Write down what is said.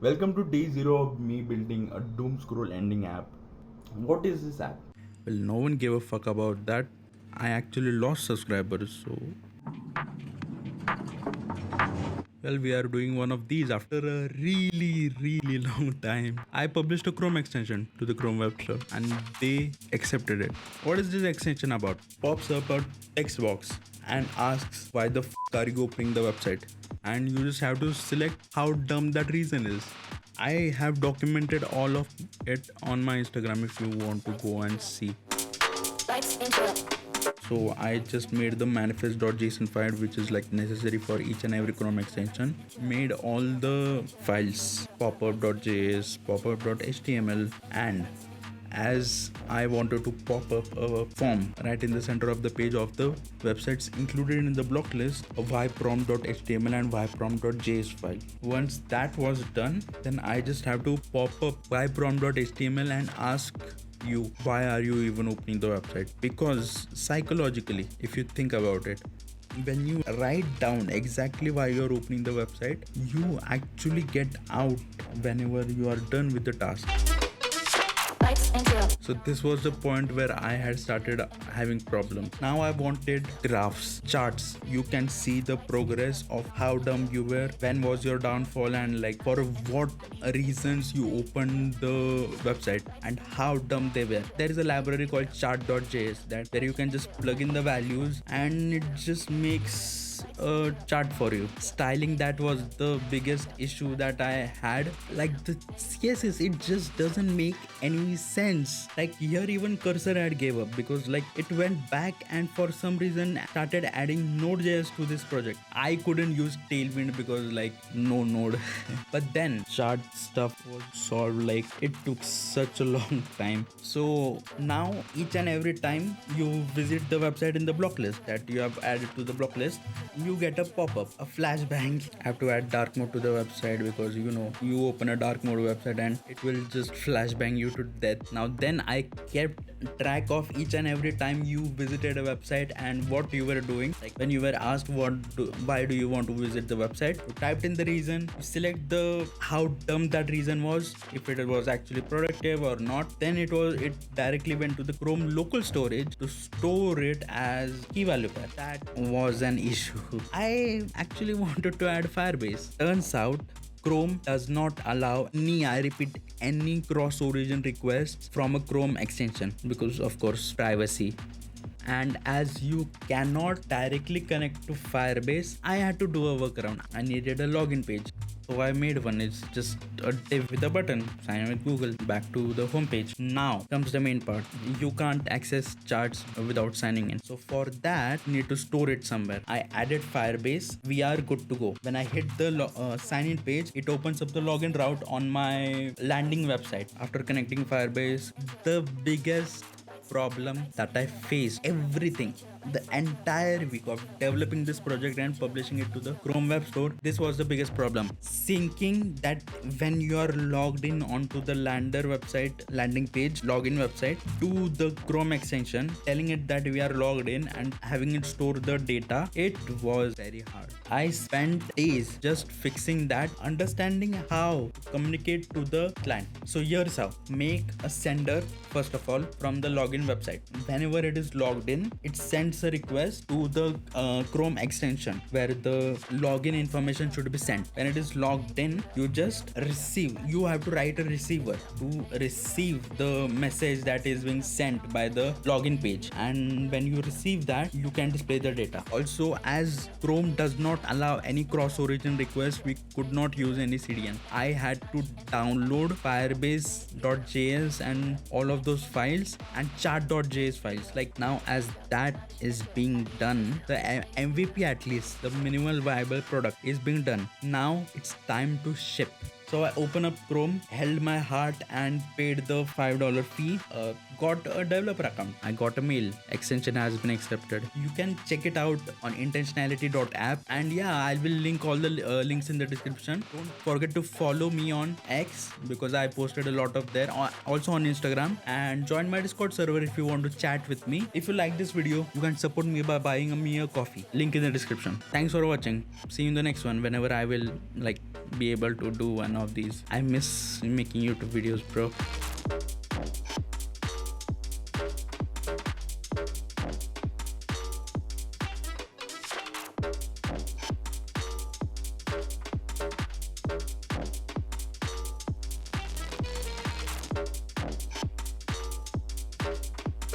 Welcome to day 0 of me building a doom scroll ending app. What is this app? Well, no one gave a fuck about that. I actually lost subscribers, so. Well, we are doing one of these after a really long time. I published a Chrome extension to the Chrome web store and they accepted it. What is this extension about? Pops up a text box and asks why the are you opening the website? And you just have to select how dumb that reason is. I have documented all of it on my Instagram if you want to go and see. So I just made the manifest.json file, which is like necessary for each and every Chrome extension. Made all the files, popup.js, popup.html, and as I wanted to pop up a form right in the center of the page of the websites included in the block list, a yprompt.html and yprompt.js file. Once that was done, then I just have to pop up yprompt.html and ask you why are you even opening the website, because psychologically, if you think about it, when you write down exactly why you're opening the website, you actually get out whenever you are done with the task. So this was the point where I had started having problems. Now I wanted graphs, charts. You can see the progress of how dumb you were, when was your downfall, and like for what reasons you opened the website and how dumb they were. There is a library called chart.js that where you can just plug in the values and it just makes a chart for you. Styling, that was the biggest issue that I had. Like the CSS, it just doesn't make any sense. Like here even cursor ad gave up because like it went back and for some reason started adding Node.js to this project. I couldn't use Tailwind because like no Node. But then chart stuff was solved. Like it took such a long time. So now each and every time you visit the website in the block list that you have added to the block list, you get a pop-up, a flashbang. I have to add dark mode to the website because you open a dark mode website and it will just flashbang you to death. Now then I kept track of each and every time you visited a website and what you were doing. Like when you were asked why do you want to visit the website, you typed in the reason, you select the how dumb that reason was, if it was actually productive or not, then it directly went to the Chrome local storage to store it as key value pair. That was an issue. I actually wanted to add Firebase. Turns out Chrome does not allow any cross-origin requests from a Chrome extension because of course privacy. And as you cannot directly connect to Firebase, I had to do a workaround. I needed a login page. So I made one. It's just a div with a button. Sign in with Google. Back to the home page. Now comes the main part. You can't access charts without signing in. So for that, you need to store it somewhere. I added Firebase. We are good to go. When I hit the sign in page, it opens up the login route on my landing website. After connecting Firebase, the biggest problem that I faced, everything, the entire week of developing this project and publishing it to the Chrome web store, this was the biggest problem. Syncing that when you are logged in onto the landing page, login website to the Chrome extension, telling it that we are logged in and having it store the data, it was very hard. I spent days just fixing that, understanding how to communicate to the client. So here's how. Make a sender first of all from the login website. Whenever it is logged in, it sends a request to the Chrome extension where the login information should be sent. When it is logged in, you just receive. You have to write a receiver to receive the message that is being sent by the login page. And when you receive that, you can display the data. Also, as Chrome does not allow any cross-origin requests, we could not use any CDN. I had to download Firebase.js and all of those files and chart.js files. Like now, as that is being done, the MVP, at least the minimal viable product, is being done. Now it's time to ship. So I open up Chrome, held my heart and paid the $5 fee. got a developer account. I got a mail, extension has been accepted. You can check it out on intentionality.app, and yeah, I will link all the links in the description. Don't forget to follow me on X because I posted a lot of there, also on Instagram, and join my Discord server if you want to chat with me. If you like this video, you can support me by buying me a coffee, link in the description. Thanks for watching. See you in the next one, whenever I will be able to do one of these. I miss making YouTube videos, bro.